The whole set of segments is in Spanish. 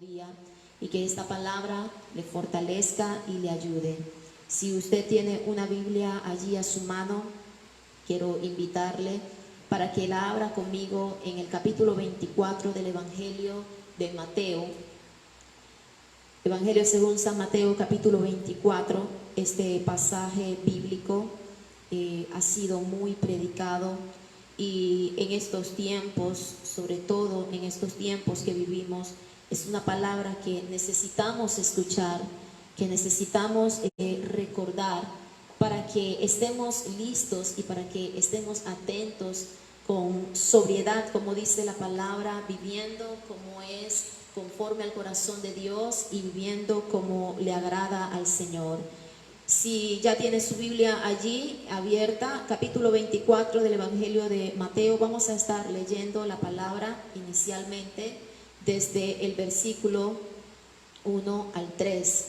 día y que esta palabra le fortalezca y le ayude. Si usted tiene una Biblia allí a su mano, quiero invitarle para que la abra conmigo en el capítulo 24 del Evangelio de Mateo. Evangelio según San Mateo, capítulo 24. Este pasaje bíblico ha sido muy predicado y en estos tiempos, sobre todo en estos tiempos que vivimos, es una palabra que necesitamos escuchar, que necesitamos recordar para que estemos listos y para que estemos atentos con sobriedad, como dice la palabra, viviendo como es conforme al corazón de Dios y viviendo como le agrada al Señor. Si ya tiene su Biblia allí abierta, capítulo 24 del Evangelio de Mateo, vamos a estar leyendo la palabra inicialmente desde el versículo 1 al 3.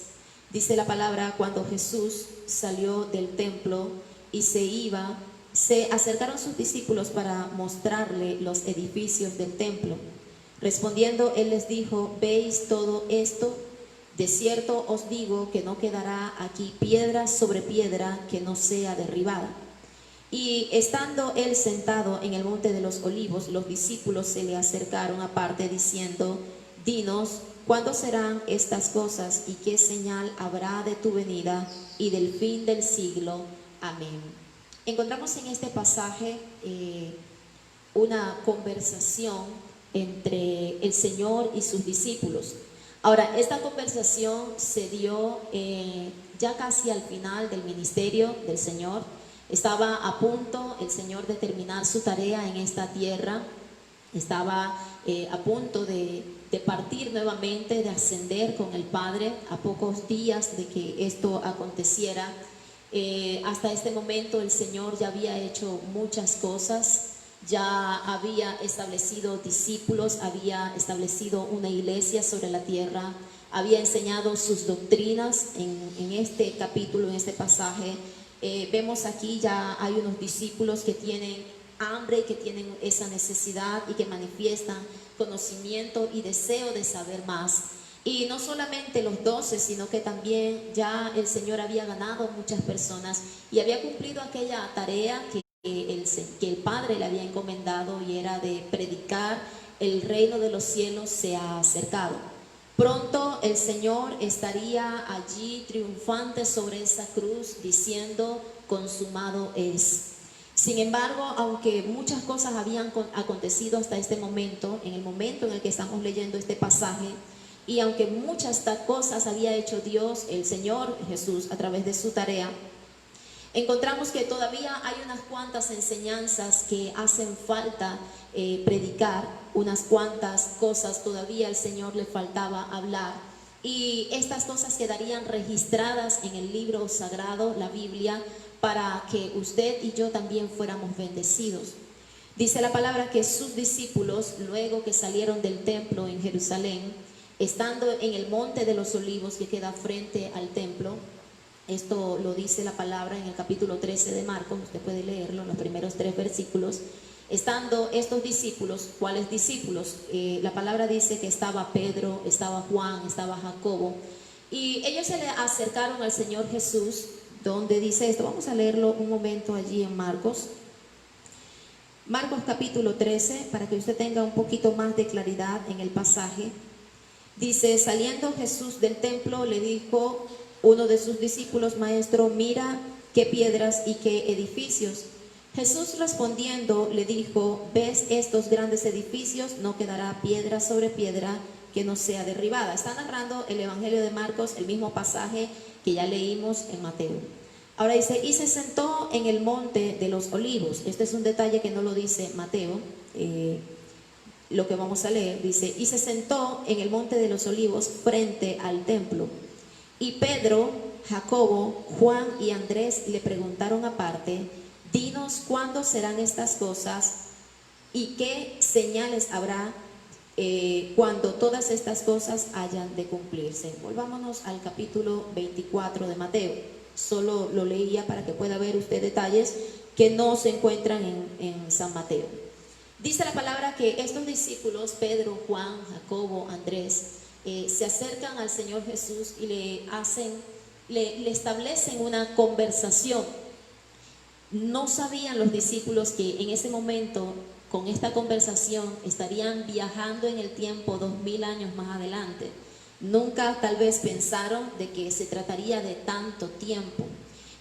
Dice la palabra: cuando Jesús salió del templo y se iba, se acercaron sus discípulos para mostrarle los edificios del templo. Respondiendo, él les dijo: ¿veis todo esto? De cierto os digo que no quedará aquí piedra sobre piedra que no sea derribada. Y estando él sentado en el monte de los olivos, los discípulos se le acercaron aparte diciendo: dinos, ¿cuándo serán estas cosas y qué señal habrá de tu venida y del fin del siglo? Amén. Encontramos en este pasaje una conversación entre el Señor y sus discípulos. Ahora, esta conversación se dio ya casi al final del ministerio del Señor. Estaba a punto el Señor de terminar su tarea en esta tierra. Estaba a punto de partir nuevamente, de ascender con el Padre, a pocos días de que esto aconteciera. Hasta este momento el Señor ya había hecho muchas cosas. Ya había establecido discípulos, había establecido una iglesia sobre la tierra, había enseñado sus doctrinas. En este capítulo, en este pasaje, vemos aquí ya hay unos discípulos que tienen hambre, que tienen esa necesidad y que manifiestan conocimiento y deseo de saber más. Y no solamente los 12, sino que también ya el Señor había ganado muchas personas y había cumplido aquella tarea que el Padre le había encomendado, y era de predicar: el reino de los cielos se ha acercado. Pronto el Señor estaría allí triunfante sobre esa cruz diciendo: consumado es. Sin embargo, aunque muchas cosas habían acontecido hasta este momento, en el momento en el que estamos leyendo este pasaje, y aunque muchas cosas había hecho Dios, el Señor Jesús, a través de su tarea, encontramos que todavía hay unas cuantas enseñanzas que hacen falta predicar, unas cuantas cosas todavía el Señor le faltaba hablar, y estas cosas quedarían registradas en el libro sagrado, la Biblia, para que usted y yo también fuéramos bendecidos. Dice la palabra que sus discípulos, luego que salieron del templo en Jerusalén, estando en el monte de los olivos que queda frente al templo, esto lo dice la palabra en el capítulo 13 de Marcos, usted puede leerlo en los primeros 3 versículos. Estando estos discípulos, ¿cuáles discípulos? La palabra dice que estaba Pedro, estaba Juan, estaba Jacobo, y ellos se le acercaron al Señor Jesús. ¿Dónde dice esto? Vamos a leerlo un momento allí en Marcos. Marcos capítulo 13, para que usted tenga un poquito más de claridad en el pasaje. Dice: saliendo Jesús del templo, le dijo uno de sus discípulos: maestro, mira qué piedras y qué edificios. Jesús respondiendo le dijo: ¿ves estos grandes edificios? No quedará piedra sobre piedra que no sea derribada. Está narrando el Evangelio de Marcos, el mismo pasaje que ya leímos en Mateo. Ahora dice: y se sentó en el monte de los olivos. Este es un detalle que no lo dice Mateo, lo que vamos a leer. Dice: y se sentó en el monte de los olivos frente al templo. Y Pedro, Jacobo, Juan y Andrés le preguntaron aparte: dinos, ¿cuándo serán estas cosas y qué señales habrá cuando todas estas cosas hayan de cumplirse? Volvámonos al capítulo 24 de Mateo. Solo lo leía para que pueda ver usted detalles que no se encuentran en San Mateo. Dice la palabra que estos discípulos, Pedro, Juan, Jacobo, Andrés, se acercan al Señor Jesús y le establecen una conversación. No sabían los discípulos que en ese momento, con esta conversación, estarían viajando en el tiempo 2000 años más adelante. Nunca tal vez pensaron de que se trataría de tanto tiempo.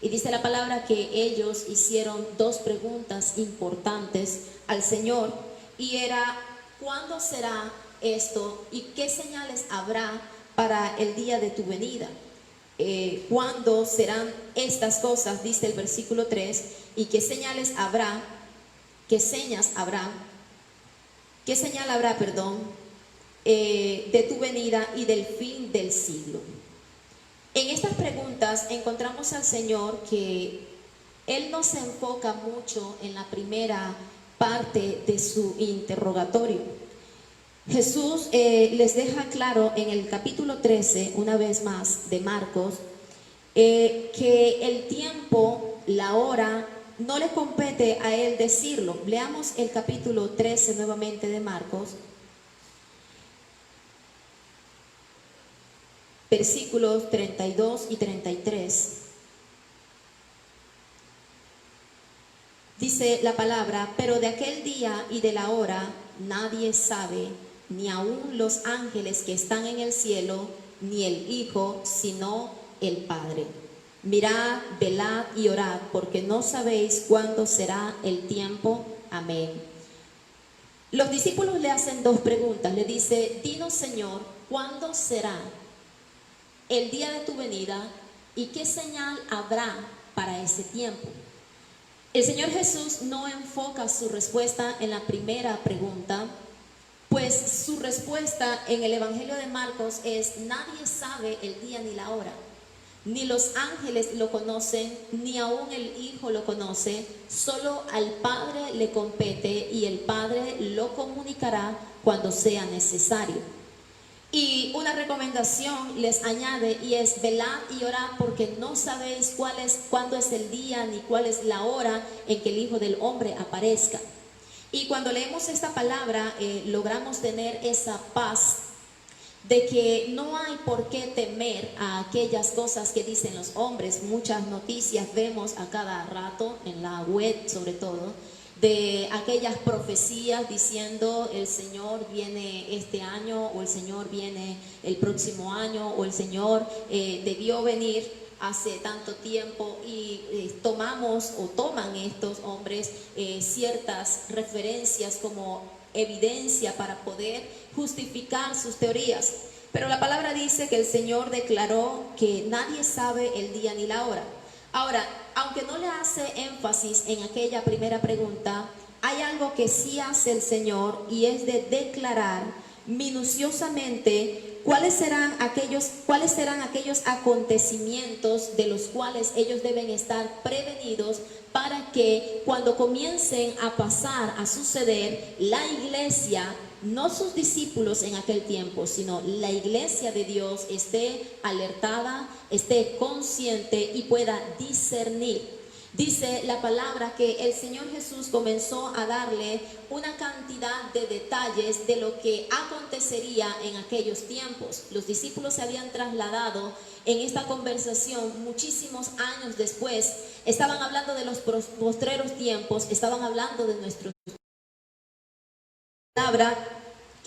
Y dice la palabra que ellos hicieron dos preguntas importantes al Señor, y era: ¿cuándo será esto y qué señales habrá para el día de tu venida? ¿Cuándo serán estas cosas? Dice el versículo 3, y qué señales habrá, qué señas habrá, qué señal habrá, de tu venida y del fin del siglo. En estas preguntas encontramos al Señor que Él no se enfoca mucho en la primera parte de su interrogatorio. Jesús les deja claro en el capítulo 13, una vez más, de Marcos, que el tiempo, la hora, no le compete a Él decirlo. Leamos el capítulo 13 nuevamente de Marcos, versículos 32 y 33. Dice la palabra: pero de aquel día y de la hora nadie sabe, ni aun los ángeles que están en el cielo, ni el Hijo, sino el Padre. Mirad, velad y orad, porque no sabéis cuándo será el tiempo. Amén. Los discípulos le hacen dos preguntas. Le dice: dinos, Señor, ¿cuándo será el día de tu venida y qué señal habrá para ese tiempo? El Señor Jesús no enfoca su respuesta en la primera pregunta, pues su respuesta en el Evangelio de Marcos es: nadie sabe el día ni la hora, ni los ángeles lo conocen, ni aún el Hijo lo conoce, solo al Padre le compete y el Padre lo comunicará cuando sea necesario. Y una recomendación les añade, y es: velad y orad, porque no sabéis cuándo es el día ni cuál es la hora en que el Hijo del Hombre aparezca. Y cuando leemos esta palabra, logramos tener esa paz de que no hay por qué temer a aquellas cosas que dicen los hombres. Muchas noticias vemos a cada rato, en la web sobre todo, de aquellas profecías diciendo: el Señor viene este año, o el Señor viene el próximo año, o el Señor debió venir hace tanto tiempo, y toman estos hombres ciertas referencias como evidencia para poder justificar sus teorías. Pero la palabra dice que el Señor declaró que nadie sabe el día ni la hora. Ahora, aunque no le hace énfasis en aquella primera pregunta, hay algo que sí hace el Señor, y es de declarar minuciosamente cuáles serán aquellos acontecimientos de los cuales ellos deben estar prevenidos, para que cuando comiencen a pasar, a suceder, la iglesia, no sus discípulos en aquel tiempo, sino la iglesia de Dios, esté alertada, esté consciente y pueda discernir. Dice la palabra que el Señor Jesús comenzó a darle una cantidad de detalles de lo que acontecería en aquellos tiempos. Los discípulos se habían trasladado en esta conversación muchísimos años después. Estaban hablando de los postreros tiempos, estaban hablando de nuestro palabra.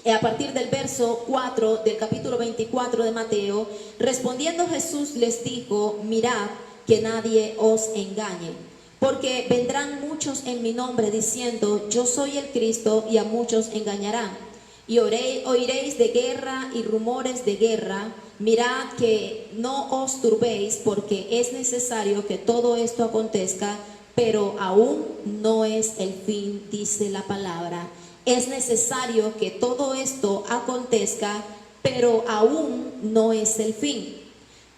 A partir del verso 4 del capítulo 24 de Mateo, respondiendo Jesús les dijo: mirad que nadie os engañe, porque vendrán muchos en mi nombre diciendo: yo soy el Cristo, y a muchos engañarán. Y oiréis de guerra y rumores de guerra. Mirad que no os turbéis, porque es necesario que todo esto acontezca, pero aún no es el fin, dice la palabra. Es necesario que todo esto acontezca, pero aún no es el fin.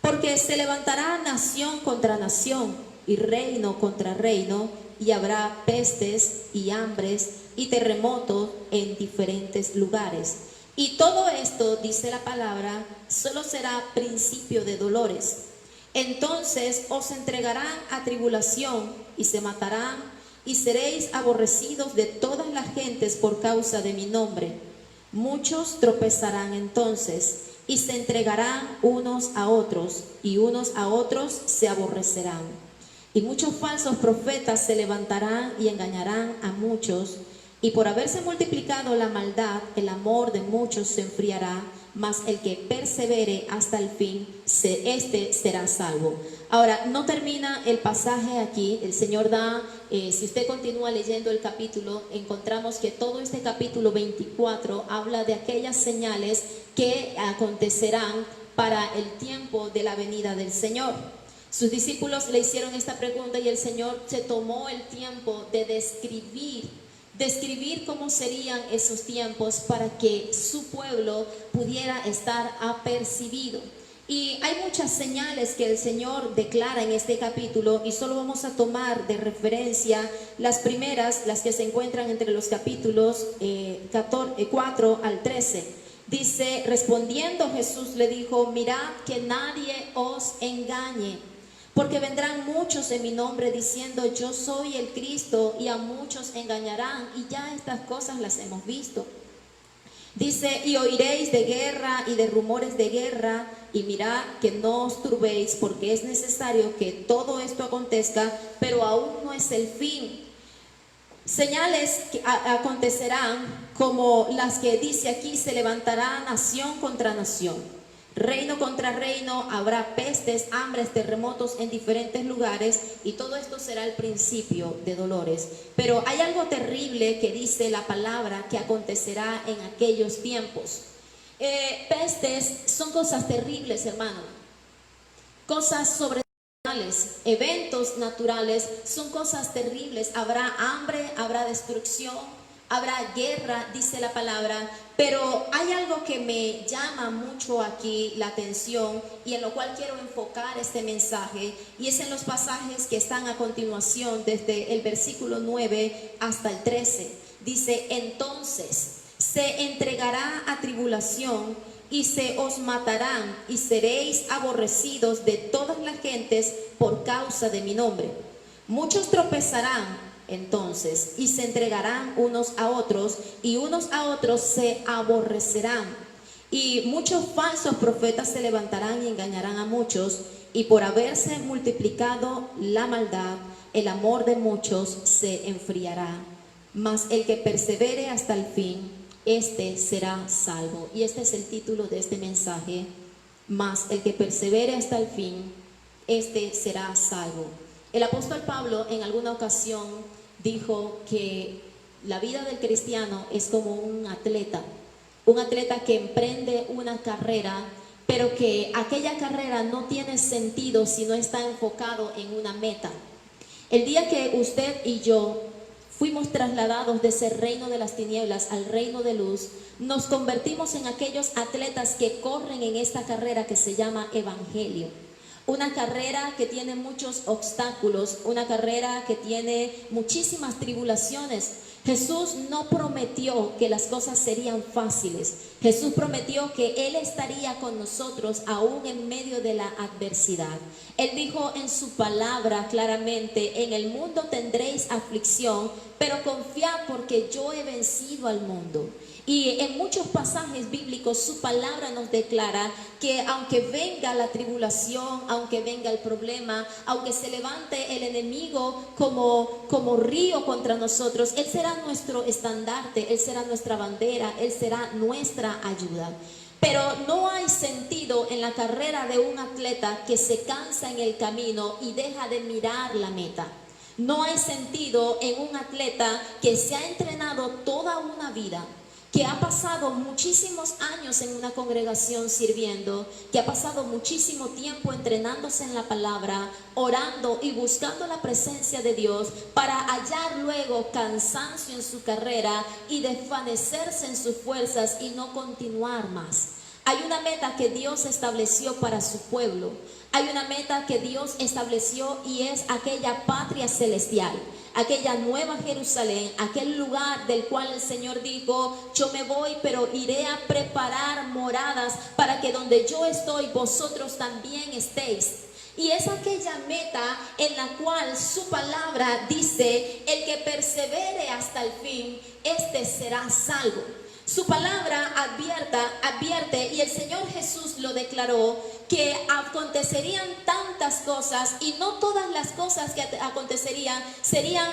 Porque se levantará nación contra nación y reino contra reino, y habrá pestes y hambres y terremotos en diferentes lugares. Y todo esto, dice la palabra, solo será principio de dolores. Entonces os entregarán a tribulación y se matarán, y seréis aborrecidos de todas las gentes por causa de mi nombre. Muchos tropezarán entonces, y se entregarán unos a otros, y unos a otros se aborrecerán. Y muchos falsos profetas se levantarán y engañarán a muchos, y por haberse multiplicado la maldad, el amor de muchos se enfriará, mas el que persevere hasta el fin, este será salvo. Ahora, no termina el pasaje aquí. El Señor da, si usted continúa leyendo el capítulo, encontramos que todo este capítulo 24 habla de aquellas señales que acontecerán para el tiempo de la venida del Señor. Sus discípulos le hicieron esta pregunta y el Señor se tomó el tiempo de describir cómo serían esos tiempos para que su pueblo pudiera estar apercibido. Y hay muchas señales que el Señor declara en este capítulo y solo vamos a tomar de referencia las primeras, las que se encuentran entre los capítulos 4 al 13. Dice, respondiendo Jesús le dijo, mirad que nadie os engañe, porque vendrán muchos en mi nombre diciendo yo soy el Cristo, y a muchos engañarán, y ya estas cosas las hemos visto. Dice, y oiréis de guerra y de rumores de guerra, y mirad que no os turbéis, porque es necesario que todo esto acontezca, pero aún no es el fin. Señales que acontecerán como las que dice aquí, se levantará nación contra nación. Reino contra reino, habrá pestes, hambres, terremotos en diferentes lugares, y todo esto será el principio de dolores. Pero hay algo terrible que dice la palabra que acontecerá en aquellos tiempos. Pestes son cosas terribles, hermano. Cosas sobrenaturales, eventos naturales son cosas terribles. Habrá hambre, habrá destrucción, habrá guerra, dice la palabra. Pero hay algo que me llama mucho aquí la atención y en lo cual quiero enfocar este mensaje, y es en los pasajes que están a continuación desde el versículo 9 hasta el 13. Dice, entonces se entregará a tribulación y se os matarán y seréis aborrecidos de todas las gentes por causa de mi nombre. Muchos tropezarán entonces y se entregarán unos a otros, y unos a otros se aborrecerán, y muchos falsos profetas se levantarán y engañarán a muchos, y por haberse multiplicado la maldad, el amor de muchos se enfriará, mas el que persevere hasta el fin, este será salvo. Y este es el título de este mensaje, mas el que persevere hasta el fin, este será salvo. El apóstol Pablo en alguna ocasión dijo que la vida del cristiano es como un atleta que emprende una carrera, pero que aquella carrera no tiene sentido si no está enfocado en una meta. El día que usted y yo fuimos trasladados de ese reino de las tinieblas al reino de luz, nos convertimos en aquellos atletas que corren en esta carrera que se llama evangelio. Una carrera que tiene muchos obstáculos, una carrera que tiene muchísimas tribulaciones. Jesús no prometió que las cosas serían fáciles. Jesús prometió que Él estaría con nosotros aún en medio de la adversidad. Él dijo en su palabra claramente, en el mundo tendréis aflicción, pero confiad porque yo he vencido al mundo. Y en muchos pasajes bíblicos su palabra nos declara que aunque venga la tribulación, aunque venga el problema, aunque se levante el enemigo como río contra nosotros, Él será nuestro estandarte, Él será nuestra bandera, Él será nuestra ayuda. Pero no hay sentido en la carrera de un atleta que se cansa en el camino y deja de mirar la meta. No hay sentido en un atleta que se ha entrenado toda una vida, que ha pasado muchísimos años en una congregación sirviendo, que ha pasado muchísimo tiempo entrenándose en la palabra, orando y buscando la presencia de Dios, para hallar luego cansancio en su carrera y desvanecerse en sus fuerzas y no continuar más. Hay una meta que Dios estableció para su pueblo. Hay una meta que Dios estableció y es aquella patria celestial, aquella nueva Jerusalén, aquel lugar del cual el Señor dijo, yo me voy, pero iré a preparar moradas para que donde yo estoy, vosotros también estéis. Y es aquella meta en la cual su palabra dice, el que persevere hasta el fin, este será salvo. Su palabra advierte, y el Señor Jesús lo declaró, que acontecerían tantas cosas, y no todas las cosas que acontecerían serían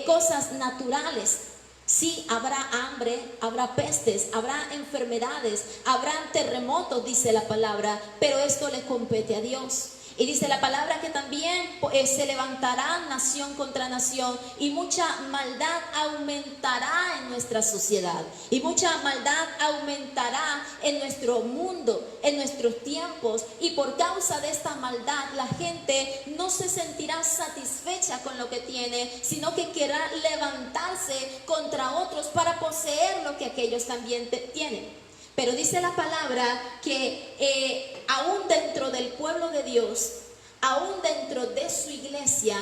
cosas naturales. Sí, habrá hambre, habrá pestes, habrá enfermedades, habrá terremotos, dice la palabra, pero esto le compete a Dios. Y dice la palabra que también se levantará nación contra nación, y mucha maldad aumentará en nuestra sociedad, y mucha maldad aumentará en nuestro mundo, en nuestros tiempos. Y por causa de esta maldad, la gente no se sentirá satisfecha con lo que tiene, sino que querrá levantarse contra otros para poseer lo que aquellos también tienen. Pero dice la palabra que aún dentro del pueblo de Dios, aún dentro de su iglesia,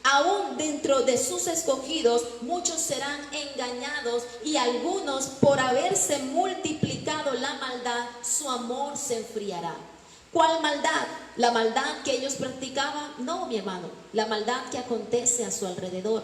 aún dentro de sus escogidos, muchos serán engañados, y algunos, por haberse multiplicado la maldad, su amor se enfriará. ¿Cuál maldad? ¿La maldad que ellos practicaban? No, mi hermano, la maldad que acontece a su alrededor.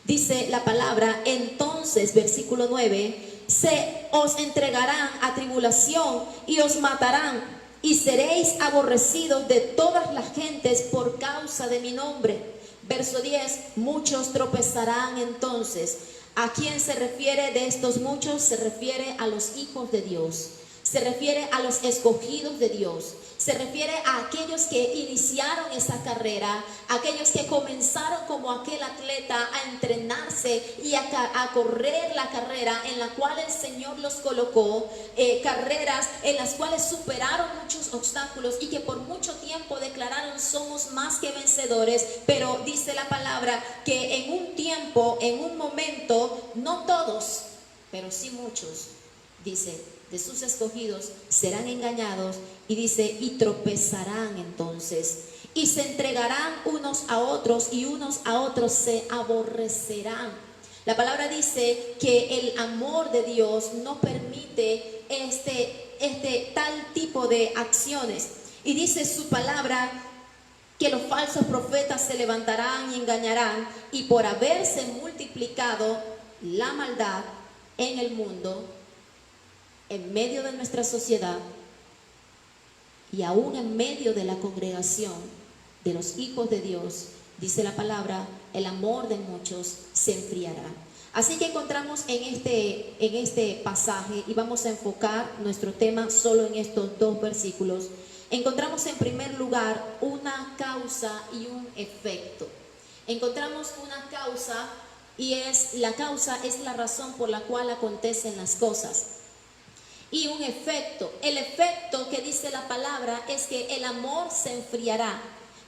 Dice la palabra, entonces, versículo 9, se os entregarán a tribulación y os matarán, y seréis aborrecidos de todas las gentes por causa de mi nombre. Verso 10, muchos tropezarán entonces. ¿A quién se refiere de estos muchos? Se refiere a los hijos de Dios. Se refiere a los escogidos de Dios. Se refiere a aquellos que iniciaron esa carrera, aquellos que comenzaron como aquel atleta a entrenarse y a correr la carrera en la cual el Señor los colocó, carreras en las cuales superaron muchos obstáculos y que por mucho tiempo declararon somos más que vencedores. Pero dice la palabra que en un tiempo, en un momento, no todos, pero sí muchos, dice, de sus escogidos serán engañados, y dice, y tropezarán entonces, y se entregarán unos a otros, y unos a otros se aborrecerán. La palabra dice que el amor de Dios no permite tal tipo de acciones, y dice su palabra que los falsos profetas se levantarán y engañarán, y por haberse multiplicado la maldad en el mundo, en medio de nuestra sociedad, y aún en medio de la congregación de los hijos de Dios, dice la palabra, el amor de muchos se enfriará. Así que encontramos en este pasaje, y vamos a enfocar nuestro tema solo en estos dos versículos, encontramos en primer lugar una causa y un efecto. Encontramos una causa, y la causa es la razón por la cual acontecen las cosas. Y un efecto, el efecto que dice la palabra es que el amor se enfriará,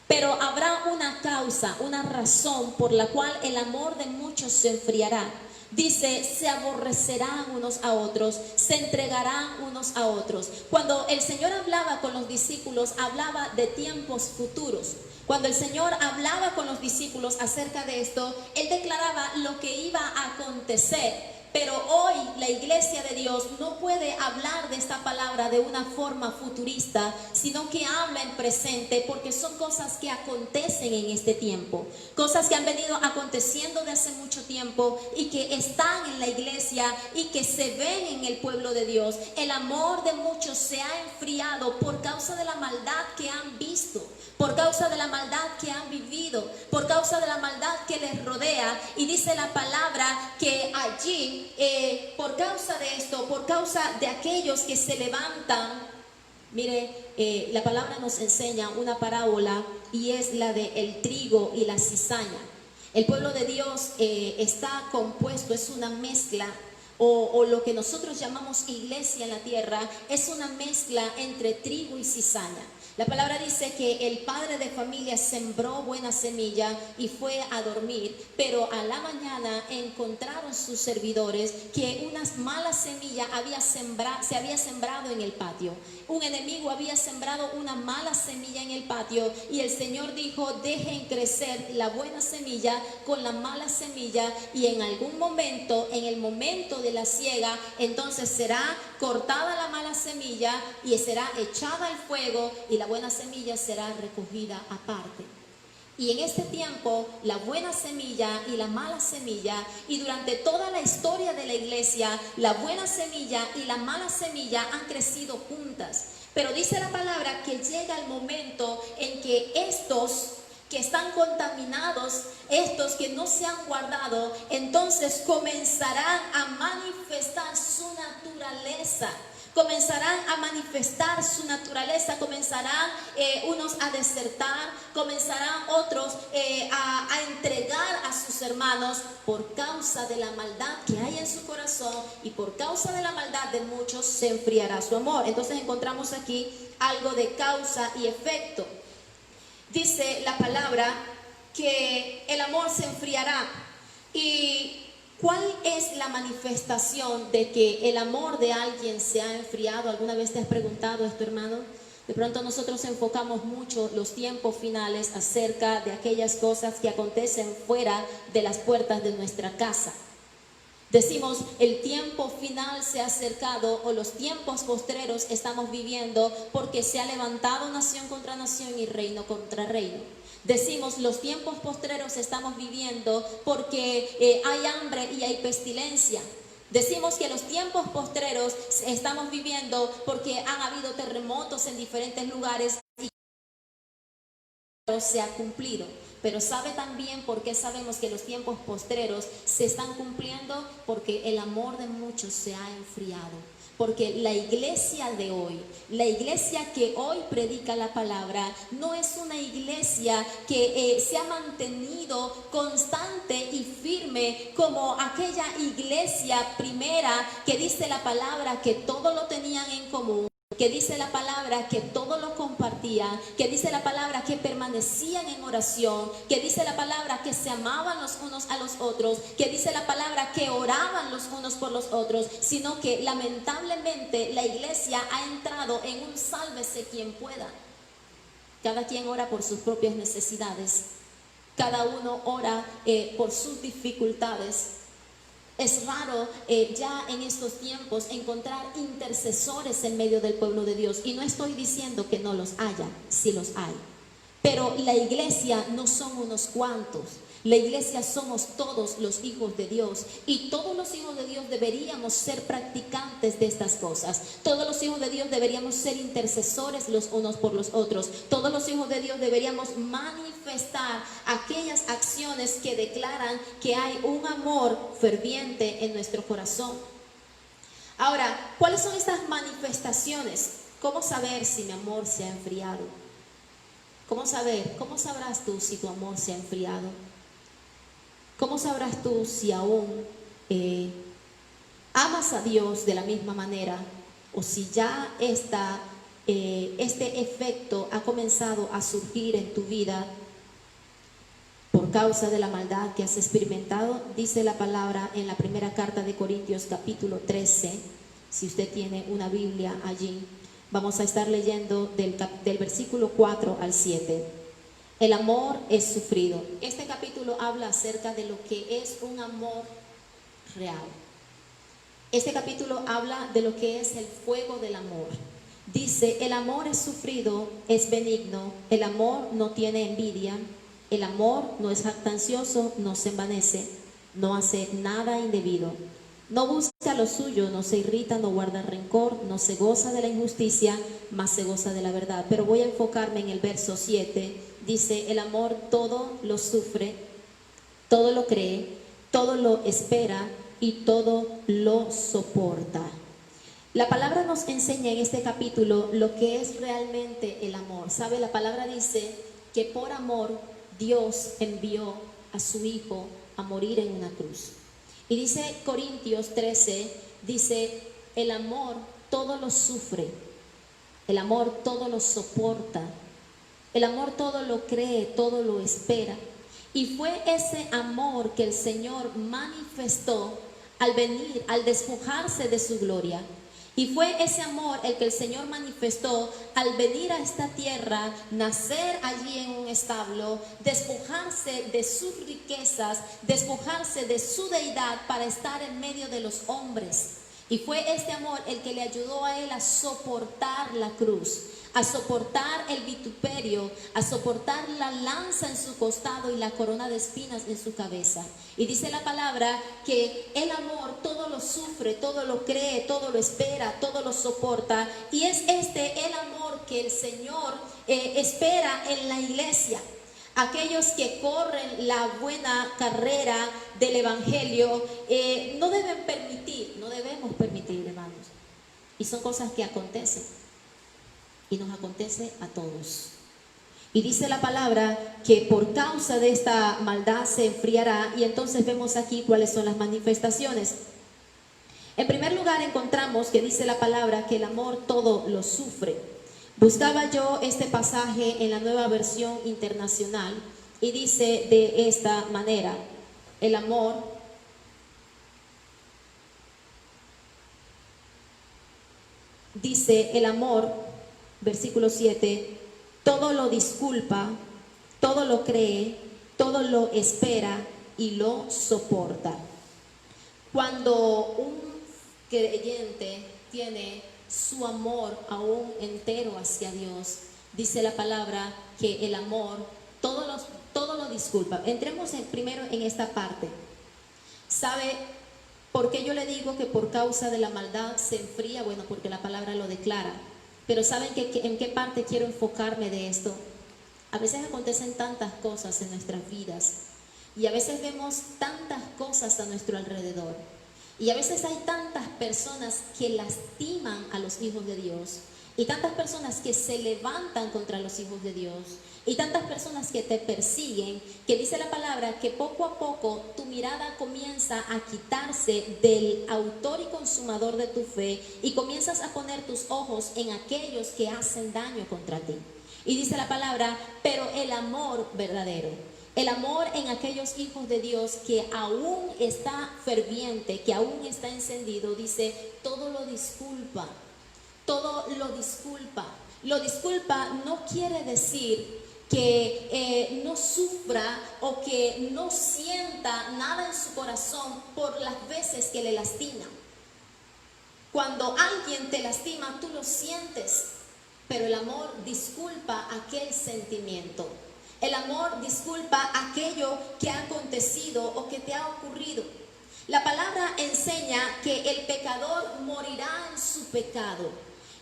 pero habrá una causa, una razón por la cual el amor de muchos se enfriará. Dice, se aborrecerán unos a otros, se entregarán unos a otros. Cuando el Señor hablaba con los discípulos, hablaba de tiempos futuros. Cuando el Señor hablaba con los discípulos acerca de esto, Él declaraba lo que iba a acontecer. Pero hoy la iglesia de Dios no puede hablar de esta palabra de una forma futurista, sino que habla en presente, porque son cosas que acontecen en este tiempo, cosas que han venido aconteciendo de hace mucho tiempo y que están en la iglesia y que se ven en el pueblo de Dios. El amor de muchos se ha enfriado por causa de la maldad que han visto, por causa de la maldad que han vivido, por causa de la maldad que les rodea. Y dice la palabra que allí, por causa de esto, por causa de aquellos que se levantan, mire, la palabra nos enseña una parábola, y es la de el trigo y la cizaña. El pueblo de Dios está compuesto, es una mezcla, o lo que nosotros llamamos iglesia en la tierra, es una mezcla entre trigo y cizaña. La palabra dice que el padre de familia sembró buena semilla y fue a dormir, pero a la mañana encontraron sus servidores que una mala semilla se había sembrado en el patio. Un enemigo había sembrado una mala semilla en el patio, y el Señor dijo, dejen crecer la buena semilla con la mala semilla, y en algún momento, en el momento de la siega, entonces será cortada la mala semilla y será echada al fuego, y la buena semilla será recogida aparte. Y en este tiempo, la buena semilla y la mala semilla, y durante toda la historia de la iglesia, la buena semilla y la mala semilla han crecido juntas. Pero dice la palabra que llega el momento en que estos que están contaminados, estos que no se han guardado, entonces comenzarán a manifestar su naturaleza. Comenzarán a manifestar su naturaleza, comenzarán unos a desertar, comenzarán otros a entregar a sus hermanos por causa de la maldad que hay en su corazón, y por causa de la maldad de muchos se enfriará su amor. Entonces encontramos aquí algo de causa y efecto. Dice la palabra que el amor se enfriará. ¿Y cuál es la manifestación de que el amor de alguien se ha enfriado? ¿Alguna vez te has preguntado esto, hermano? De pronto nosotros enfocamos mucho los tiempos finales acerca de aquellas cosas que acontecen fuera de las puertas de nuestra casa. Decimos, el tiempo final se ha acercado, o los tiempos postreros estamos viviendo, porque se ha levantado nación contra nación y reino contra reino. Decimos, los tiempos postreros estamos viviendo porque hay hambre y hay pestilencia. Decimos que los tiempos postreros estamos viviendo porque han habido terremotos en diferentes lugares y se ha cumplido. Pero ¿sabe también por qué sabemos que los tiempos postreros se están cumpliendo? Porque el amor de muchos se ha enfriado. Porque la iglesia de hoy, la iglesia que hoy predica la palabra, no es una iglesia que se ha mantenido constante y firme como aquella iglesia primera que dice la palabra que todo lo tenían en común, que dice la palabra que todo lo compartían, que dice la palabra que permanecían en oración, que dice la palabra que se amaban los unos a los otros, que dice la palabra que oraban los unos por los otros, sino que lamentablemente la iglesia ha entrado en un sálvese quien pueda. Cada quien ora por sus propias necesidades, cada uno ora por sus dificultades. Es raro ya en estos tiempos encontrar intercesores en medio del pueblo de Dios. Y no estoy diciendo que no los haya, sí los hay. Pero la iglesia no son unos cuantos. La iglesia somos todos los hijos de Dios. Y todos los hijos de Dios deberíamos ser practicantes de estas cosas. Todos los hijos de Dios deberíamos ser intercesores los unos por los otros. Todos los hijos de Dios deberíamos manifestar aquellas acciones que declaran que hay un amor ferviente en nuestro corazón. Ahora, ¿cuáles son estas manifestaciones? ¿Cómo saber si mi amor se ha enfriado? ¿Cómo saber? ¿Cómo sabrás tú si tu amor se ha enfriado? ¿Cómo sabrás tú si aún amas a Dios de la misma manera, o si ya este efecto ha comenzado a surgir en tu vida por causa de la maldad que has experimentado? Dice la palabra en la primera carta de Corintios capítulo 13, si usted tiene una Biblia allí, vamos a estar leyendo del versículo 4 al 7. El amor es sufrido. Este capítulo habla acerca de lo que es un amor real. Este capítulo habla de lo que es el fuego del amor. Dice, el amor es sufrido, es benigno, el amor no tiene envidia, el amor no es jactancioso, no se envanece, no hace nada indebido, no busca lo suyo, no se irrita, no guarda rencor, no se goza de la injusticia, mas se goza de la verdad. Pero voy a enfocarme en el verso 7. Dice, el amor todo lo sufre, todo lo cree, todo lo espera y todo lo soporta. La palabra nos enseña en este capítulo lo que es realmente el amor. ¿Sabe? La palabra dice que por amor Dios envió a su Hijo a morir en una cruz. Y dice Corintios 13, dice, el amor todo lo sufre, el amor todo lo soporta, el amor todo lo cree, todo lo espera. Y fue ese amor que el Señor manifestó al venir, al despojarse de su gloria. Y fue ese amor el que el Señor manifestó al venir a esta tierra, nacer allí en un establo, despojarse de sus riquezas, despojarse de su deidad para estar en medio de los hombres. Y fue este amor el que le ayudó a él a soportar la cruz, a soportar el vituperio, a soportar la lanza en su costado y la corona de espinas en su cabeza. Y dice la palabra que el amor todo lo sufre, todo lo cree, todo lo espera, todo lo soporta. Y es este el amor que el Señor espera en la iglesia. Aquellos que corren la buena carrera del Evangelio no debemos permitir, hermanos. Y son cosas que acontecen. Y nos acontece a todos. Y dice la palabra que por causa de esta maldad se enfriará. Y entonces vemos aquí cuáles son las manifestaciones. En primer lugar encontramos que dice la palabra que el amor todo lo sufre. Buscaba yo este pasaje en la Nueva Versión Internacional y dice de esta manera: el amor versículo 7, todo lo disculpa, todo lo cree, todo lo espera y lo soporta. Cuando un creyente tiene su amor aún entero hacia Dios, dice la palabra que el amor todo lo disculpa. Entremos primero en esta parte. ¿Sabe por qué yo le digo que por causa de la maldad se enfría? Bueno, porque la palabra lo declara. Pero ¿saben en qué parte quiero enfocarme de esto? A veces acontecen tantas cosas en nuestras vidas y a veces vemos tantas cosas a nuestro alrededor. Y a veces hay tantas personas que lastiman a los hijos de Dios, y tantas personas que se levantan contra los hijos de Dios, y tantas personas que te persiguen, que dice la palabra que poco a poco tu mirada comienza a quitarse del autor y consumador de tu fe y comienzas a poner tus ojos en aquellos que hacen daño contra ti. Y dice la palabra, pero el amor verdadero, el amor en aquellos hijos de Dios que aún está ferviente, que aún está encendido, dice, todo lo disculpa, todo lo disculpa. Lo disculpa no quiere decir que no sufra o que no sienta nada en su corazón por las veces que le lastima. Cuando alguien te lastima, tú lo sientes, pero el amor disculpa aquel sentimiento. El amor disculpa aquello que ha acontecido o que te ha ocurrido. La palabra enseña que el pecador morirá en su pecado.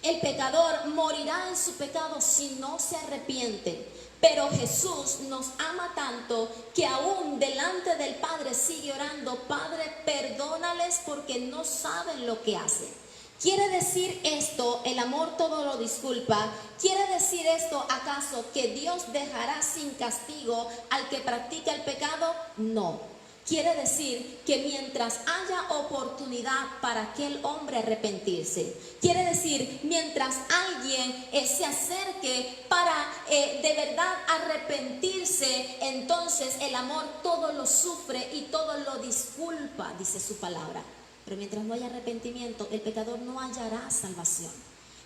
El pecador morirá en su pecado si no se arrepiente. Pero Jesús nos ama tanto que aún delante del Padre sigue orando: Padre, perdónales porque no saben lo que hacen. ¿Quiere decir esto, el amor todo lo disculpa? ¿Quiere decir esto acaso que Dios dejará sin castigo al que practica el pecado? No. Quiere decir que mientras haya oportunidad para aquel hombre arrepentirse, quiere decir mientras alguien se acerque para de verdad arrepentirse, entonces el amor todo lo sufre y todo lo disculpa, dice su palabra. Pero mientras no haya arrepentimiento, el pecador no hallará salvación.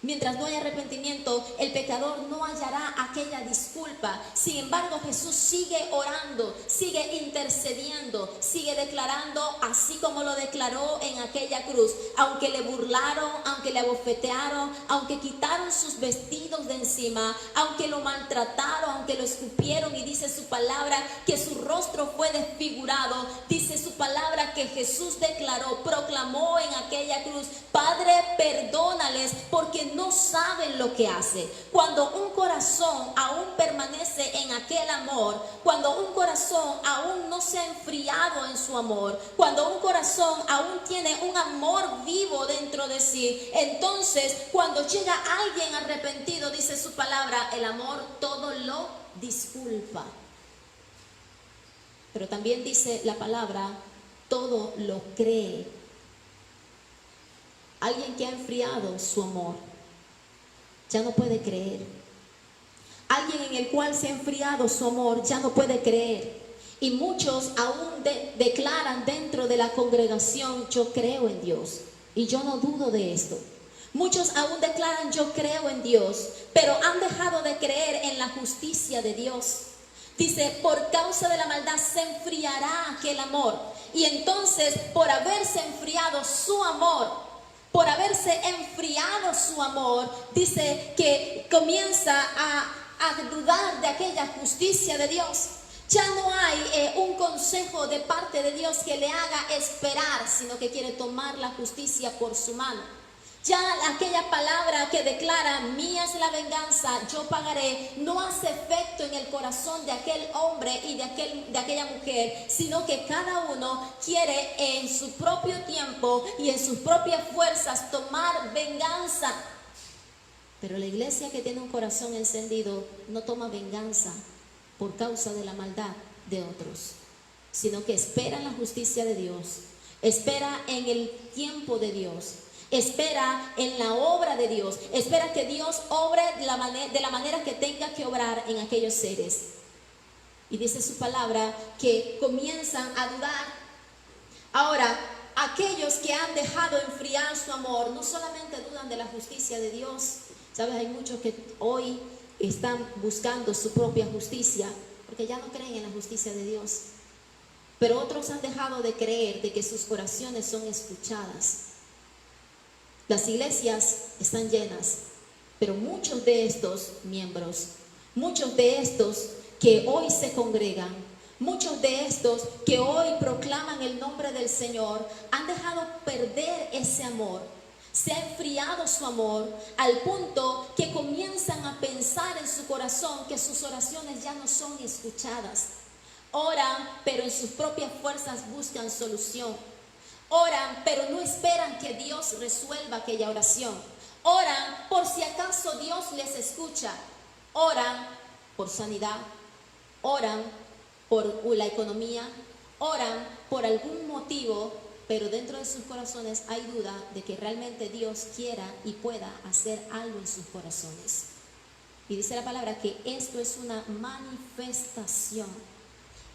Mientras no haya arrepentimiento, el pecador no hallará aquella disculpa. Sin embargo, Jesús sigue orando, sigue intercediendo, sigue declarando así como lo declaró en aquella cruz. Aunque le burlaron, aunque le abofetearon, aunque quitaron sus vestidos de encima, aunque lo maltrataron, aunque lo escupieron, y dice su palabra que su rostro fue desfigurado, dice su palabra que Jesús declaró, proclamó en aquella cruz: Padre, perdónales porque no saben lo que hace. Cuando un corazón aún permanece en aquel amor, cuando un corazón aún no se ha enfriado en su amor, cuando un corazón aún tiene un amor vivo dentro de sí, entonces cuando llega alguien arrepentido, dice su palabra, el amor todo lo disculpa. Pero también dice la palabra, todo lo cree. Alguien que ha enfriado su amor ya no puede creer. Alguien en el cual se ha enfriado su amor ya no puede creer. Y muchos aún declaran dentro de la congregación: yo creo en Dios y yo no dudo de esto. Muchos aún declaran: yo creo en Dios, pero han dejado de creer en la justicia de Dios. Dice, por causa de la maldad se enfriará aquel amor. Y entonces, por haberse enfriado su amor, por haberse enfriado su amor, dice que comienza a dudar de aquella justicia de Dios. Ya no hay un consejo de parte de Dios que le haga esperar, sino que quiere tomar la justicia por su mano. Ya aquella palabra que declara, mía es la venganza, yo pagaré, no hace efecto en el corazón de aquel hombre y de aquella mujer, sino que cada uno quiere en su propio tiempo y en sus propias fuerzas tomar venganza. Pero la iglesia que tiene un corazón encendido no toma venganza por causa de la maldad de otros, sino que espera en la justicia de Dios, espera en el tiempo de Dios, espera en la obra de Dios, espera que Dios obre de la manera que tenga que obrar en aquellos seres. Y dice su palabra que comienzan a dudar. Ahora, aquellos que han dejado enfriar su amor no solamente dudan de la justicia de Dios. Sabes, hay muchos que hoy están buscando su propia justicia porque ya no creen en la justicia de Dios. Pero otros han dejado de creer de que sus oraciones son escuchadas. Las iglesias están llenas, pero muchos de estos miembros, muchos de estos que hoy se congregan, muchos de estos que hoy proclaman el nombre del Señor, han dejado perder ese amor. Se ha enfriado su amor al punto que comienzan a pensar en su corazón que sus oraciones ya no son escuchadas. Oran, pero en sus propias fuerzas buscan solución. Oran, pero no esperan que Dios resuelva aquella oración. Oran por si acaso Dios les escucha. Oran por sanidad. Oran por la economía. Oran por algún motivo, pero dentro de sus corazones hay duda de que realmente Dios quiera y pueda hacer algo en sus corazones. Y dice la palabra que esto es una manifestación.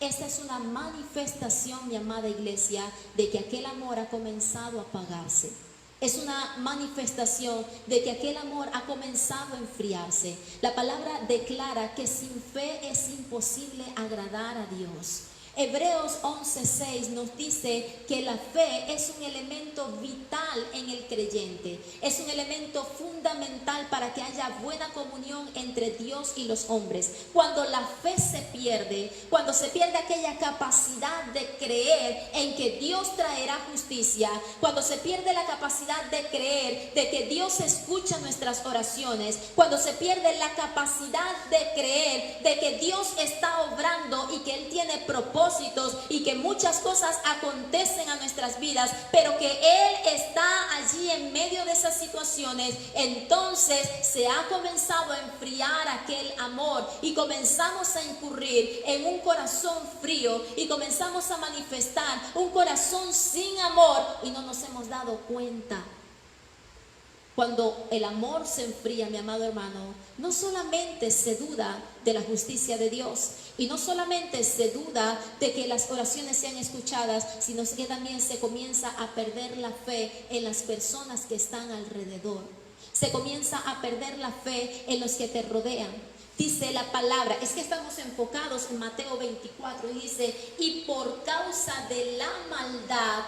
Esta es una manifestación, mi amada iglesia, de que aquel amor ha comenzado a apagarse. Es una manifestación de que aquel amor ha comenzado a enfriarse. La palabra declara que sin fe es imposible agradar a Dios. Hebreos 11:6 nos dice que la fe es un elemento vital en el creyente, es un elemento fundamental para que haya buena comunión entre Dios y los hombres. Cuando la fe se pierde, cuando se pierde aquella capacidad de creer en que Dios traerá justicia, cuando se pierde la capacidad de creer de que Dios escucha nuestras oraciones, cuando se pierde la capacidad de creer de que Dios está obrando y que Él tiene propósitos y que muchas cosas acontecen a nuestras vidas, pero que Él está allí en medio de esas situaciones, entonces se ha comenzado a enfriar aquel amor y comenzamos a incurrir en un corazón frío y comenzamos a manifestar un corazón sin amor y no nos hemos dado cuenta. Cuando el amor se enfría, mi amado hermano, no solamente se duda de la justicia de Dios y no solamente se duda de que las oraciones sean escuchadas, sino que también se comienza a perder la fe en las personas que están alrededor. Se comienza a perder la fe en los que te rodean. Dice la palabra, es que estamos enfocados en Mateo 24 y dice, y por causa de la maldad,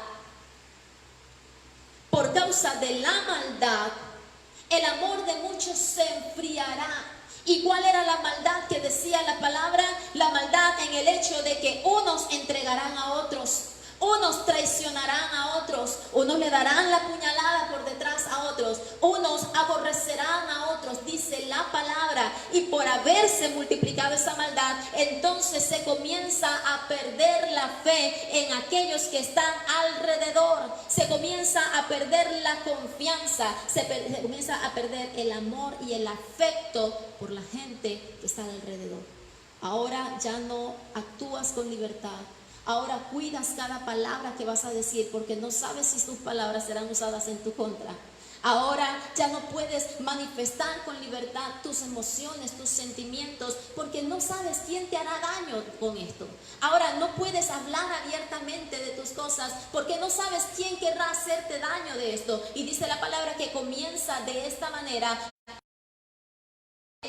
el amor de muchos se enfriará. ¿Y cuál era la maldad que decía la palabra? La maldad en el hecho de que unos entregarán a otros, unos traicionarán a otros, unos le darán la puñalada por detrás a otros, unos aborrecerán a otros, dice la palabra. Y por haberse multiplicado esa maldad, entonces se comienza a perder la fe en aquellos que están alrededor, se comienza a perder la confianza, se comienza a perder el amor y el afecto por la gente que está alrededor. Ahora ya no actúas con libertad. Ahora cuidas cada palabra que vas a decir porque no sabes si tus palabras serán usadas en tu contra. Ahora ya no puedes manifestar con libertad tus emociones, tus sentimientos, porque no sabes quién te hará daño con esto. Ahora no puedes hablar abiertamente de tus cosas porque no sabes quién querrá hacerte daño de esto. Y dice la palabra que comienza de esta manera.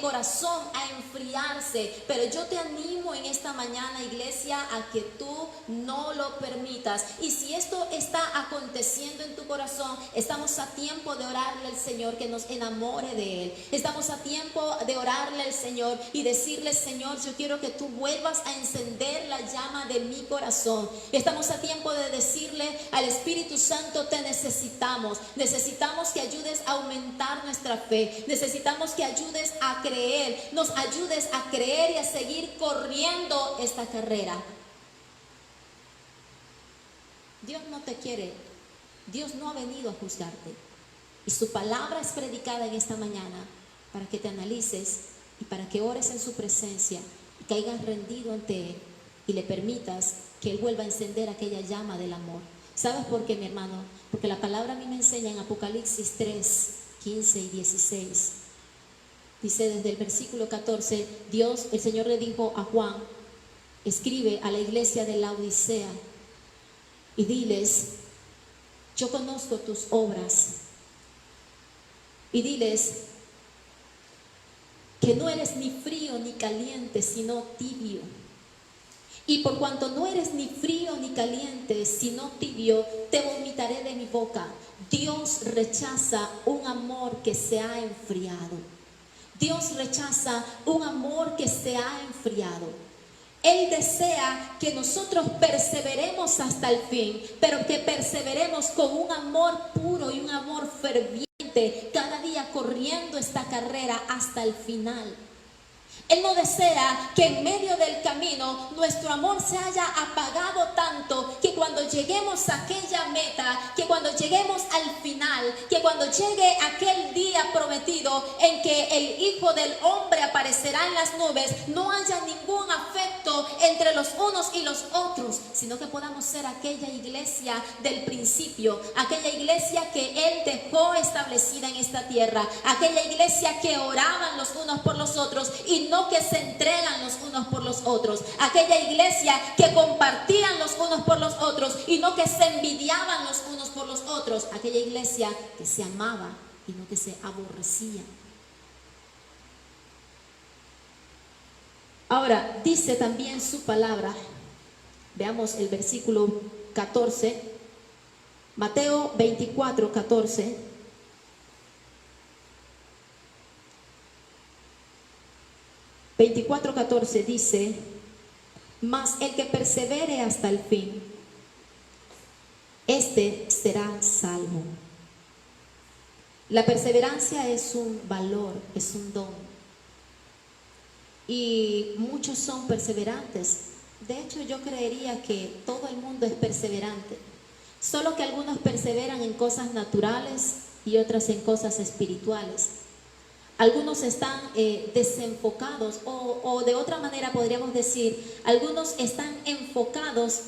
corazón a enfriarse, pero yo te animo en esta mañana, iglesia, a que tú no lo permitas. Y si esto está aconteciendo en tu corazón, estamos a tiempo de orarle al Señor que nos enamore de Él. Estamos a tiempo de orarle al Señor y decirle: Señor, yo quiero que tú vuelvas a encender la llama de mi corazón. Estamos a tiempo de decirle al Espíritu Santo: te necesitamos. Necesitamos que ayudes a aumentar nuestra fe. Necesitamos que ayudes a creer, nos ayudes a creer y a seguir corriendo esta carrera. Dios no te quiere, Dios no ha venido a juzgarte, y su palabra es predicada en esta mañana para que te analices y para que ores en su presencia y caigas rendido ante Él y le permitas que Él vuelva a encender aquella llama del amor. ¿Sabes por qué, mi hermano? Porque la palabra a mí me enseña en Apocalipsis 3, 15 y 16. Dice desde el versículo 14, Dios, el Señor le dijo a Juan: escribe a la iglesia de Laodicea y diles: yo conozco tus obras. Y diles que no eres ni frío ni caliente, sino tibio. Y por cuanto no eres ni frío ni caliente, sino tibio, te vomitaré de mi boca. Dios rechaza un amor que se ha enfriado. Dios rechaza un amor que se ha enfriado. Él desea que nosotros perseveremos hasta el fin, pero que perseveremos con un amor puro y un amor ferviente, cada día corriendo esta carrera hasta el final. Él no desea que en medio del camino nuestro amor se haya apagado tanto que cuando lleguemos a aquella meta, que cuando lleguemos al final, que cuando llegue aquel día prometido en que el Hijo del Hombre aparecerá en las nubes, no haya ningún afecto entre los unos y los otros, sino que podamos ser aquella iglesia del principio, aquella iglesia que Él dejó establecida en esta tierra, aquella iglesia que oraban los unos por los otros y no que se entregan los unos por los otros, aquella iglesia que compartían los unos por los otros y no que se envidiaban los unos por los otros, aquella iglesia que se amaba y no que se aborrecía. Ahora, dice también su palabra, veamos el versículo 14, Mateo 24, 14. 24:14 dice: mas el que persevere hasta el fin, este será salvo. La perseverancia es un valor, es un don. Y muchos son perseverantes. De hecho, yo creería que todo el mundo es perseverante. Solo que algunos perseveran en cosas naturales y otras en cosas espirituales. Algunos están desenfocados o de otra manera podríamos decir, algunos están enfocados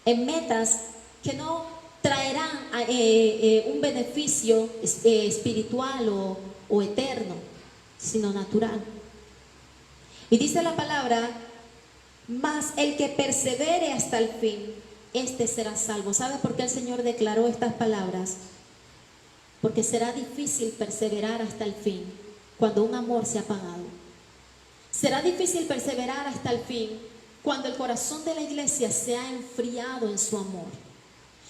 en metas que no traerán un beneficio espiritual o eterno, sino natural. Y dice la palabra: mas el que persevere hasta el fin, este será salvo. ¿Sabe por qué el Señor declaró estas palabras? Porque será difícil perseverar hasta el fin cuando un amor se ha apagado. Será difícil perseverar hasta el fin cuando el corazón de la iglesia se ha enfriado en su amor.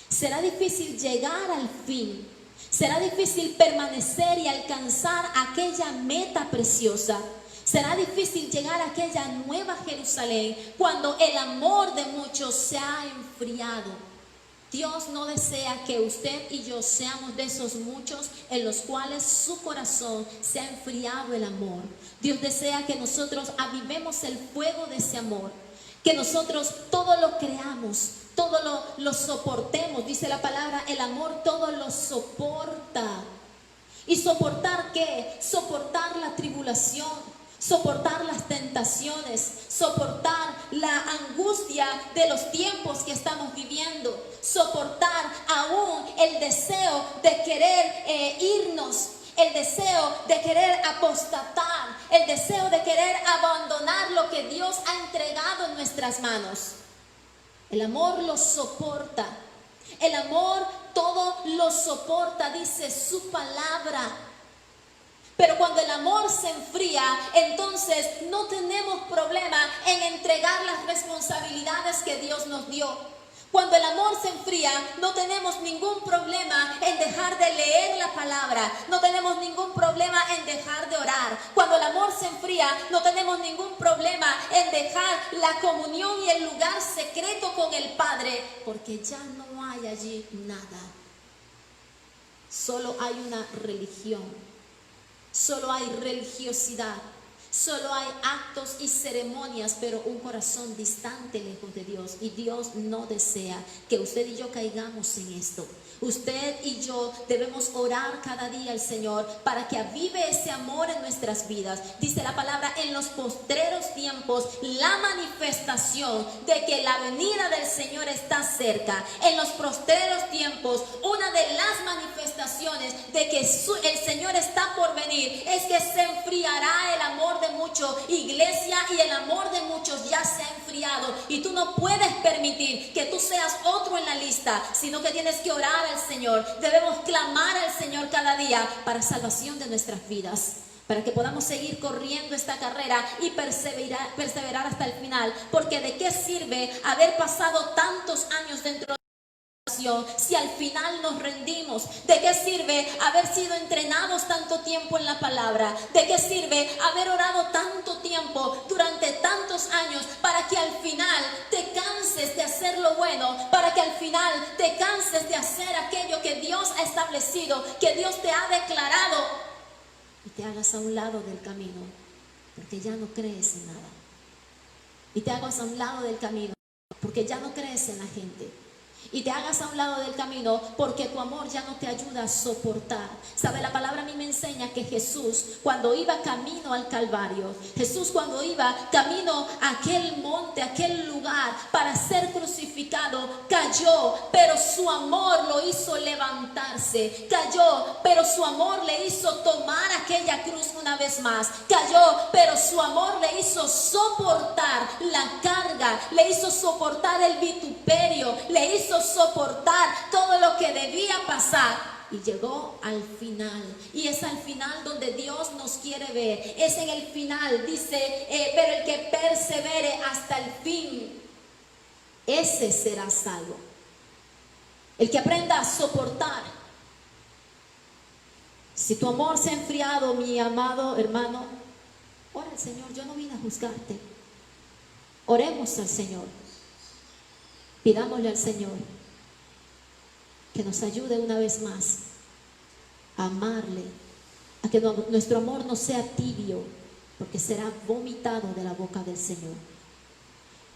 Será difícil llegar al fin. Será difícil permanecer y alcanzar aquella meta preciosa. Será difícil llegar a aquella nueva Jerusalén cuando el amor de muchos se ha enfriado. Dios no desea que usted y yo seamos de esos muchos en los cuales su corazón se ha enfriado el amor. Dios desea que nosotros avivemos el fuego de ese amor, que nosotros todo lo creamos, todo lo soportemos. Dice la palabra, el amor todo lo soporta. ¿Y soportar qué? Soportar la tribulación, soportar las tentaciones, soportar la angustia de los tiempos que estamos viviendo, soportar aún el deseo de querer irnos, el deseo de querer apostatar, el deseo de querer abandonar lo que Dios ha entregado en nuestras manos. El amor lo soporta, el amor todo lo soporta, dice su palabra. Pero cuando el amor se enfría, entonces no tenemos problema en entregar las responsabilidades que Dios nos dio. Cuando el amor se enfría, no tenemos ningún problema en dejar de leer la palabra, no tenemos ningún problema en dejar de orar. Cuando el amor se enfría, no tenemos ningún problema en dejar la comunión y el lugar secreto con el Padre, porque ya no hay allí nada. Solo hay una religión, solo hay religiosidad. Solo hay actos y ceremonias, pero un corazón distante, lejos de Dios. Y Dios no desea que usted y yo caigamos en esto. Usted y yo debemos orar cada día al Señor para que avive ese amor en nuestras vidas. Dice la palabra, en los postreros tiempos, la manifestación de que la venida del Señor está cerca. En los postreros tiempos, una de las manifestaciones de que el Señor está por venir es que se enfriará el amor de muchos, iglesia, y el amor de muchos ya se ha enfriado, y tú no puedes permitir que tú seas otro en la lista, sino que tienes que orar al Señor. Debemos clamar al Señor cada día para salvación de nuestras vidas, para que podamos seguir corriendo esta carrera y perseverar hasta el final, porque ¿de qué sirve haber pasado tantos años dentro de si al final nos rendimos? ¿De qué sirve haber sido entrenados tanto tiempo en la palabra? ¿De qué sirve haber orado tanto tiempo durante tantos años para que al final te canses de hacer lo bueno, para que al final te canses de hacer aquello que Dios ha establecido, que Dios te ha declarado, y te hagas a un lado del camino porque ya no crees en nada? Y te hagas a un lado del camino porque ya no crees en la gente. Y te hagas a un lado del camino porque tu amor ya no te ayuda a soportar. ¿Sabe? La palabra a mí me enseña que Jesús, cuando iba camino al Calvario, Jesús cuando iba camino a aquel monte, a aquel lugar para ser crucificado, cayó, pero su amor lo hizo levantarse. Cayó, pero su amor le hizo tomar aquella cruz una vez más. Cayó, pero su amor le hizo soportar la carga, le hizo soportar el vituperio, le hizo soportar todo lo que debía pasar, y llegó al final. Y es al final donde Dios nos quiere ver. Es en el final, dice, pero el que persevere hasta el fin, ese será salvo. El que aprenda a soportar. Si tu amor se ha enfriado, mi amado hermano, ora al Señor. Yo no vine a juzgarte. Oremos al Señor. Pidámosle al Señor que nos ayude una vez más a amarle, a que nuestro amor no sea tibio, porque será vomitado de la boca del Señor.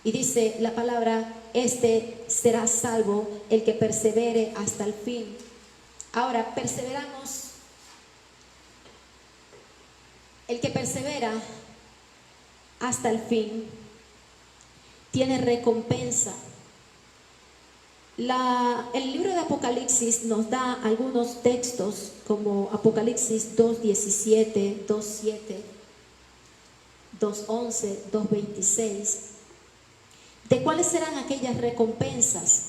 Y dice la palabra, este será salvo el que persevere hasta el fin. Ahora, perseveramos. El que persevera hasta el fin tiene recompensa. El libro de Apocalipsis nos da algunos textos como Apocalipsis 2:17, 2:7, 2:11, 2:26, de cuáles serán aquellas recompensas.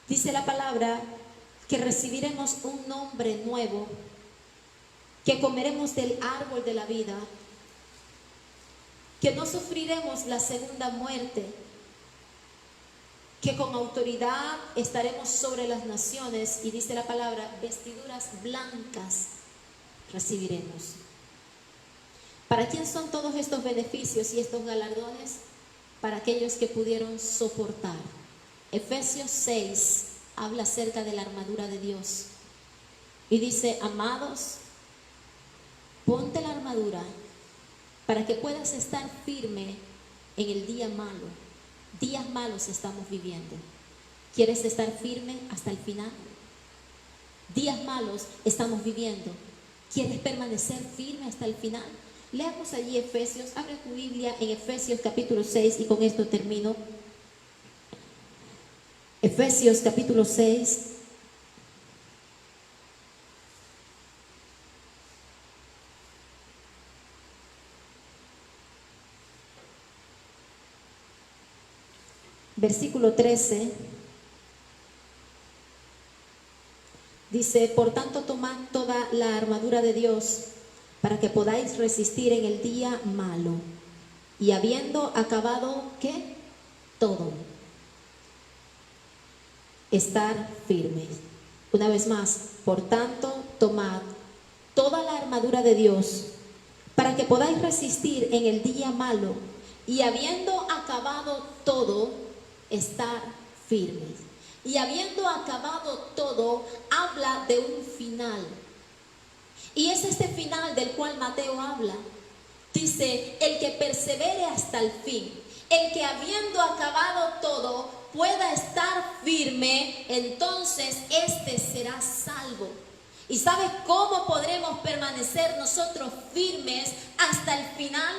Dice la palabra que recibiremos un nombre nuevo, que comeremos del árbol de la vida, que no sufriremos la segunda muerte, que con autoridad estaremos sobre las naciones, y dice la palabra, vestiduras blancas recibiremos. ¿Para quién son todos estos beneficios y estos galardones? Para aquellos que pudieron soportar. Efesios 6 habla acerca de la armadura de Dios y dice, amados, ponte la armadura para que puedas estar firme en el día malo. Días malos estamos viviendo. ¿Quieres estar firme hasta el final? Días malos estamos viviendo. ¿Quieres permanecer firme hasta el final? Leamos allí Efesios. Abre tu Biblia en Efesios capítulo 6 y con esto termino. Efesios capítulo 6. Versículo 13, dice, por tanto tomad toda la armadura de Dios para que podáis resistir en el día malo, y habiendo acabado, ¿qué? Todo, estar firmes. Una vez más, por tanto, tomad toda la armadura de Dios, para que podáis resistir en el día malo, y habiendo acabado todo, estar firmes. Y habiendo acabado todo, habla de un final. Y es este final del cual Mateo habla. Dice, el que persevere hasta el fin, el que habiendo acabado todo pueda estar firme, entonces este será salvo. ¿Y sabes cómo podremos permanecer nosotros firmes hasta el final?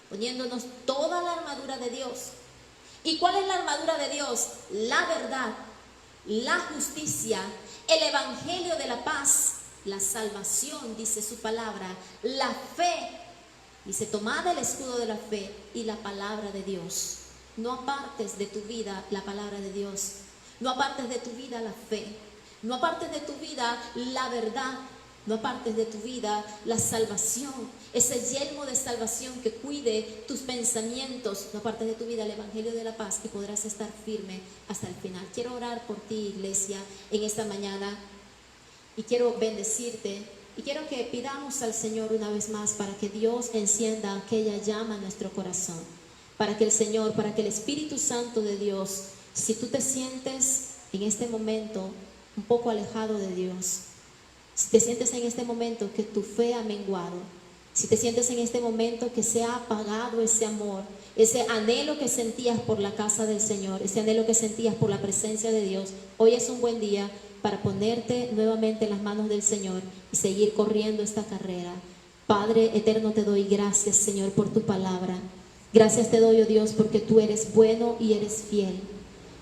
Poniéndonos toda la armadura de Dios. ¿Y cuál es la armadura de Dios? La verdad, la justicia, el evangelio de la paz, la salvación, dice su palabra, la fe. Dice, tomad el escudo de la fe y la palabra de Dios. No apartes de tu vida la palabra de Dios. No apartes de tu vida la fe. No apartes de tu vida la verdad. No apartes de tu vida la salvación, ese yelmo de salvación que cuide tus pensamientos. No apartes de tu vida el evangelio de la paz, y podrás estar firme hasta el final. Quiero orar por ti, iglesia, en esta mañana, y quiero bendecirte, y quiero que pidamos al Señor una vez más para que Dios encienda aquella llama en nuestro corazón, para que el Señor, para que el Espíritu Santo de Dios, si tú te sientes en este momento un poco alejado de Dios, si te sientes en este momento que tu fe ha menguado, si te sientes en este momento que se ha apagado ese amor, ese anhelo que sentías por la casa del Señor, ese anhelo que sentías por la presencia de Dios, hoy es un buen día para ponerte nuevamente en las manos del Señor y seguir corriendo esta carrera. Padre eterno, te doy gracias, Señor, por tu palabra. Gracias te doy, oh Dios, porque tú eres bueno y eres fiel.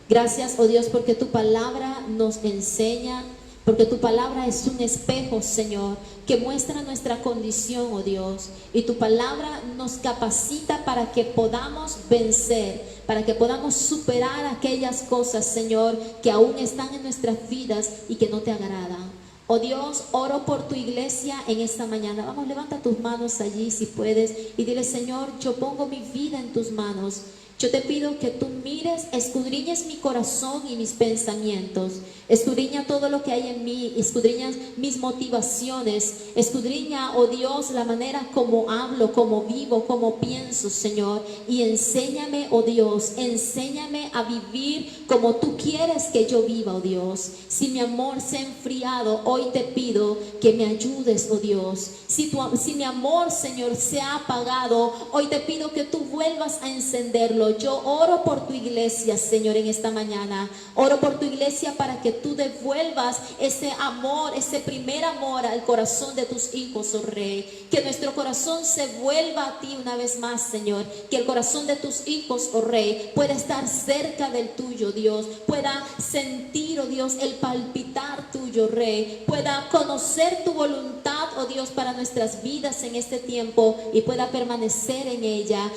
Gracias, oh Dios, porque tu palabra nos enseña, porque tu palabra es un espejo, Señor, que muestra nuestra condición, oh Dios. Y tu palabra nos capacita para que podamos vencer, para que podamos superar aquellas cosas, Señor, que aún están en nuestras vidas y que no te agradan. Oh Dios, oro por tu iglesia en esta mañana. Vamos, levanta tus manos allí si puedes y dile, Señor, yo pongo mi vida en tus manos. Yo te pido que tú mires, escudriñes mi corazón y mis pensamientos. Escudriña todo lo que hay en mí, escudriña mis motivaciones, escudriña, oh Dios, la manera como hablo, como vivo, como pienso, Señor. Y enséñame, oh Dios, enséñame a vivir como tú quieres que yo viva, oh Dios. Si mi amor se ha enfriado, hoy te pido que me ayudes, oh Dios. Si mi amor, Señor, se ha apagado, hoy te pido que tú vuelvas a encenderlo. Yo oro por tu iglesia, Señor, en esta mañana. Oro por tu iglesia para que tú devuelvas ese amor, ese primer amor al corazón de tus hijos, oh Rey. Que nuestro corazón se vuelva a ti una vez más, Señor. Que el corazón de tus hijos, oh Rey, pueda estar cerca del tuyo, Dios. Pueda sentir, oh Dios, el palpitar tuyo, Rey. Pueda conocer tu voluntad, oh Dios, para nuestras vidas en este tiempo y pueda permanecer en ella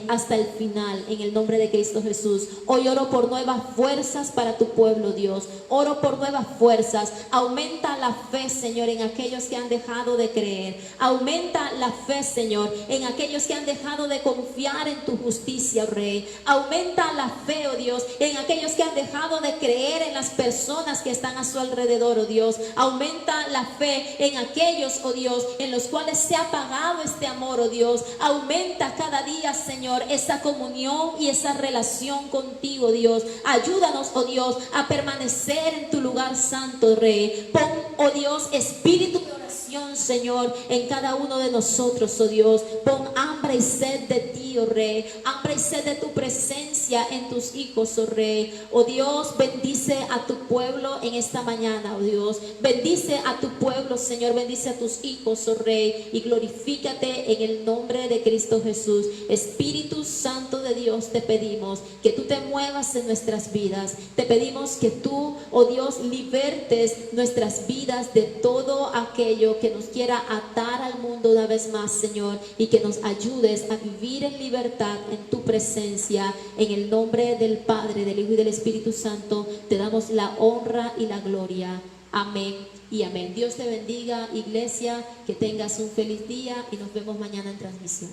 hasta el final, en el nombre de Cristo Jesús. Hoy oro por nuevas fuerzas para tu pueblo, Dios. Oro por nuevas fuerzas. Aumenta la fe, Señor, en aquellos que han dejado de creer. Aumenta la fe, Señor, en aquellos que han dejado de confiar en tu justicia, oh Rey. Aumenta la fe, oh Dios, en aquellos que han dejado de creer en las personas que están a su alrededor, oh Dios. Aumenta la fe en aquellos, oh Dios, en los cuales se ha apagado este amor, oh Dios. Aumenta cada día, Señor, esa comunión y esa relación contigo, Dios. Ayúdanos, oh Dios, a permanecer en tu lugar santo, Rey. Pon, oh Dios, espíritu de oración, Señor, en cada uno de nosotros, oh Dios. Pon hambre y sed de ti, oh Rey. Hambre y sed de tu presencia en tus hijos, oh Rey. Oh Dios, bendice a tu pueblo en esta mañana, oh Dios. Bendice a tu pueblo, Señor. Bendice a tus hijos, oh Rey. Y glorifícate en el nombre de Cristo Jesús. Espíritu Santo de Dios, te pedimos que tú te muevas en nuestras vidas. Te pedimos que tú, oh Dios, libertes nuestras vidas de todo aquello que nos quiera atar al mundo una vez más, Señor, y que nos ayudes a vivir en libertad en tu presencia. En el nombre del Padre, del Hijo y del Espíritu Santo te damos la honra y la gloria. Amén y amén. Dios te bendiga, iglesia, que tengas un feliz día y nos vemos mañana en transmisión.